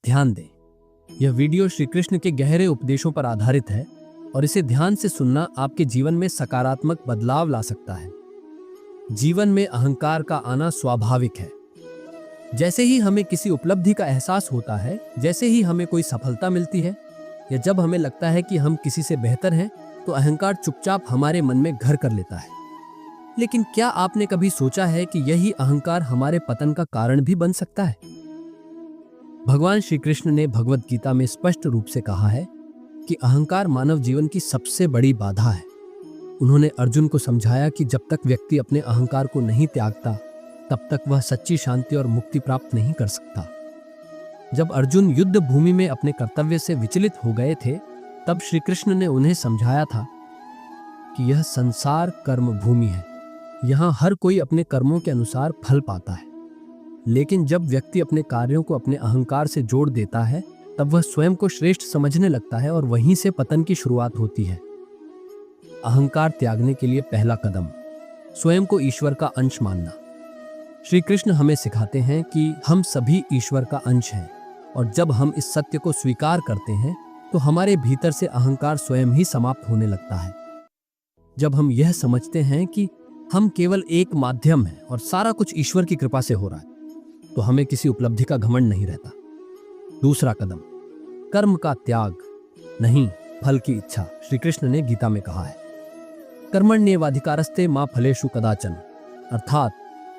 ध्यान दें। यह वीडियो श्री कृष्ण के गहरे उपदेशों पर आधारित है और इसे ध्यान से सुनना आपके जीवन में सकारात्मक बदलाव ला सकता है। जीवन में अहंकार का आना स्वाभाविक है। जैसे ही हमें किसी उपलब्धि का एहसास होता है, जैसे ही हमें कोई सफलता मिलती है या जब हमें लगता है कि हम किसी से बेहतर हैं, तो अहंकार चुपचाप हमारे मन में घर कर लेता है। लेकिन क्या आपने कभी सोचा है कि यही अहंकार हमारे पतन का कारण भी बन सकता है? भगवान श्री कृष्ण ने भगवद गीता में स्पष्ट रूप से कहा है कि अहंकार मानव जीवन की सबसे बड़ी बाधा है। उन्होंने अर्जुन को समझाया कि जब तक व्यक्ति अपने अहंकार को नहीं त्यागता, तब तक वह सच्ची शांति और मुक्ति प्राप्त नहीं कर सकता। जब अर्जुन युद्ध भूमि में अपने कर्तव्य से विचलित हो गए थे, तब श्री कृष्ण ने उन्हें समझाया था कि यह संसार कर्म भूमि है। यहाँ हर कोई अपने कर्मों के अनुसार फल पाता है। लेकिन जब व्यक्ति अपने कार्यों को अपने अहंकार से जोड़ देता है, तब वह स्वयं को श्रेष्ठ समझने लगता है और वहीं से पतन की शुरुआत होती है। अहंकार त्यागने के लिए पहला कदम, स्वयं को ईश्वर का अंश मानना। श्री कृष्ण हमें सिखाते हैं कि हम सभी ईश्वर का अंश हैं, और जब हम इस सत्य को स्वीकार करते हैं तो हमारे भीतर से अहंकार स्वयं ही समाप्त होने लगता है। जब हम यह समझते हैं कि हम केवल एक माध्यम हैं और सारा कुछ ईश्वर की कृपा से हो रहा है, तो हमें किसी उपलब्धि का घमंड नहीं रहता। दूसरा कदम, कर्म का त्याग, नहीं फल की इच्छा। श्री कृष्ण ने गीता में कहा है, कर्मण्येवाधिकारस्ते मा फलेषु कदाचन, अर्थात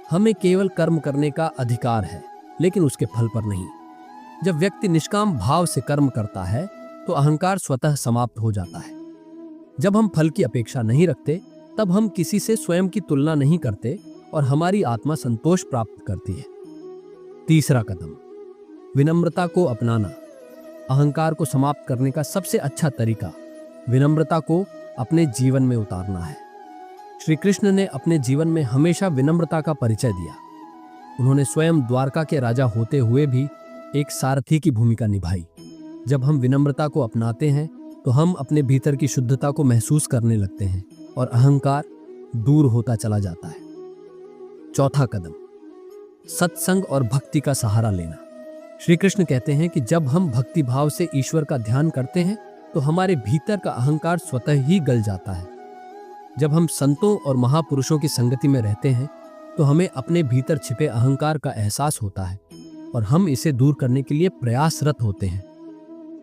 हमें केवल कर्म करने का अधिकार है, लेकिन उसके फल पर नहीं। जब व्यक्ति निष्काम भाव से कर्म करता है तो अहंकार स्वतः समाप्त हो जाता है। जब हम फल की अपेक्षा नहीं रखते, तब हम किसी से स्वयं की तुलना नहीं करते और हमारी आत्मा संतोष प्राप्त करती है। तीसरा कदम, विनम्रता को अपनाना। अहंकार को समाप्त करने का सबसे अच्छा तरीका विनम्रता को अपने जीवन में उतारना है। श्री कृष्ण ने अपने जीवन में हमेशा विनम्रता का परिचय दिया। उन्होंने स्वयं द्वारका के राजा होते हुए भी एक सारथी की भूमिका निभाई। जब हम विनम्रता को अपनाते हैं तो हम अपने भीतर की शुद्धता को महसूस करने लगते हैं और अहंकार दूर होता चला जाता है। चौथा कदम, सत्संग और भक्ति का सहारा लेना। श्री कृष्ण कहते हैं कि जब हम भक्ति भाव से ईश्वर का ध्यान करते हैं तो हमारे भीतर का अहंकार स्वतः ही गल जाता है। जब हम संतों और महापुरुषों की संगति में रहते हैं तो हमें अपने भीतर छिपे अहंकार का एहसास होता है और हम इसे दूर करने के लिए प्रयासरत होते हैं।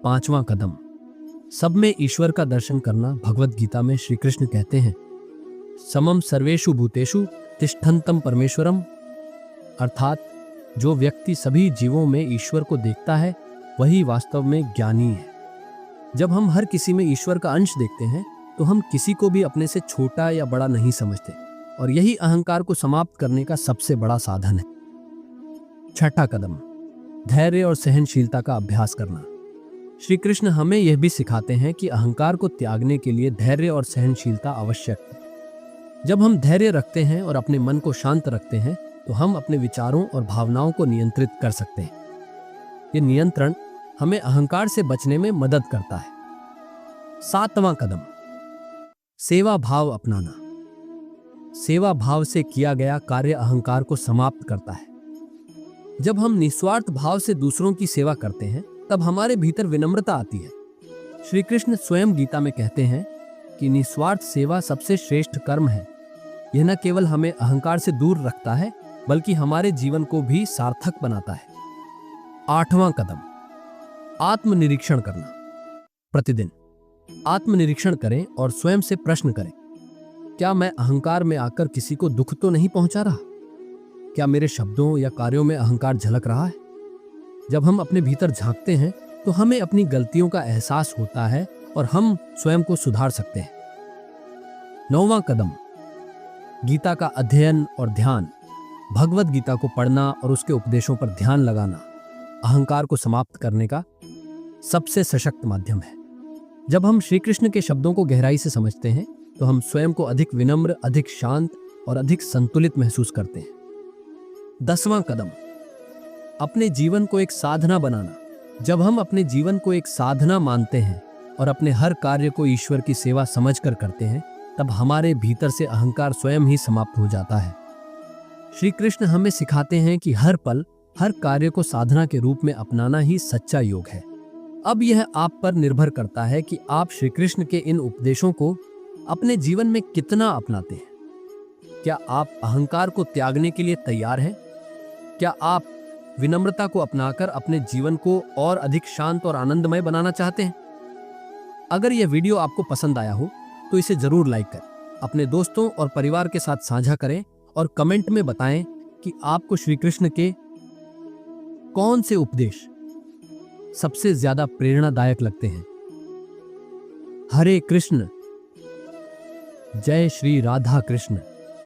पांचवां कदम, सब में ईश्वर का दर्शन करना। भगवद गीता में श्री कृष्ण कहते हैं, समम सर्वेषु भूतेषु तिष्ठन्तम परमेश्वरम, अर्थात जो व्यक्ति सभी जीवों में ईश्वर को देखता है वही वास्तव में ज्ञानी है। जब हम हर किसी में ईश्वर का अंश देखते हैं तो हम किसी को भी अपने से छोटा या बड़ा नहीं समझते, और यही अहंकार को समाप्त करने का सबसे बड़ा साधन है। छठा कदम, धैर्य और सहनशीलता का अभ्यास करना। श्री कृष्ण हमें यह भी सिखाते हैं कि अहंकार को त्यागने के लिए धैर्य और सहनशीलता आवश्यक है। जब हम धैर्य रखते हैं और अपने मन को शांत रखते हैं तो हम अपने विचारों और भावनाओं को नियंत्रित कर सकते हैं। ये नियंत्रण हमें अहंकार से बचने में मदद करता है। सातवां कदम, सेवा भाव अपनाना। सेवा भाव से किया गया कार्य अहंकार को समाप्त करता है। जब हम निस्वार्थ भाव से दूसरों की सेवा करते हैं तब हमारे भीतर विनम्रता आती है। श्री कृष्ण स्वयं गीता में कहते हैं कि निस्वार्थ सेवा सबसे श्रेष्ठ कर्म है। यह न केवल हमें अहंकार से दूर रखता है बल्कि हमारे जीवन को भी सार्थक बनाता है। आठवां कदम, आत्मनिरीक्षण करना। प्रतिदिन आत्मनिरीक्षण करें और स्वयं से प्रश्न करें, क्या मैं अहंकार में आकर किसी को दुख तो नहीं पहुंचा रहा? क्या मेरे शब्दों या कार्यों में अहंकार झलक रहा है? जब हम अपने भीतर झांकते हैं तो हमें अपनी गलतियों का एहसास होता है और हम स्वयं को सुधार सकते हैं। नौवां कदम, गीता का अध्ययन और ध्यान। भगवद गीता को पढ़ना और उसके उपदेशों पर ध्यान लगाना अहंकार को समाप्त करने का सबसे सशक्त माध्यम है। जब हम श्री कृष्ण के शब्दों को गहराई से समझते हैं तो हम स्वयं को अधिक विनम्र, अधिक शांत और अधिक संतुलित महसूस करते हैं। 10वां कदम, अपने जीवन को एक साधना बनाना। जब हम अपने जीवन को एक साधना मानते हैं और अपने हर कार्य को ईश्वर की सेवा समझकर करते हैं, तब हमारे भीतर से अहंकार स्वयं ही समाप्त हो जाता है। श्री कृष्ण हमें सिखाते हैं कि हर पल हर कार्य को साधना के रूप में अपनाना ही सच्चा योग है। अब यह आप पर निर्भर करता है कि आप श्री कृष्ण के इन उपदेशों को अपने जीवन में कितना अपनाते हैं। क्या आप अहंकार को त्यागने के लिए तैयार हैं? क्या आप विनम्रता को अपनाकर अपने जीवन को और अधिक शांत और आनंदमय बनाना चाहते हैं? अगर यह वीडियो आपको पसंद आया हो तो इसे जरूर लाइक करें, अपने दोस्तों और परिवार के साथ साझा करें और कमेंट में बताएं कि आपको श्री कृष्ण के कौन से उपदेश सबसे ज्यादा प्रेरणादायक लगते हैं। हरे कृष्ण। जय श्री राधा कृष्ण।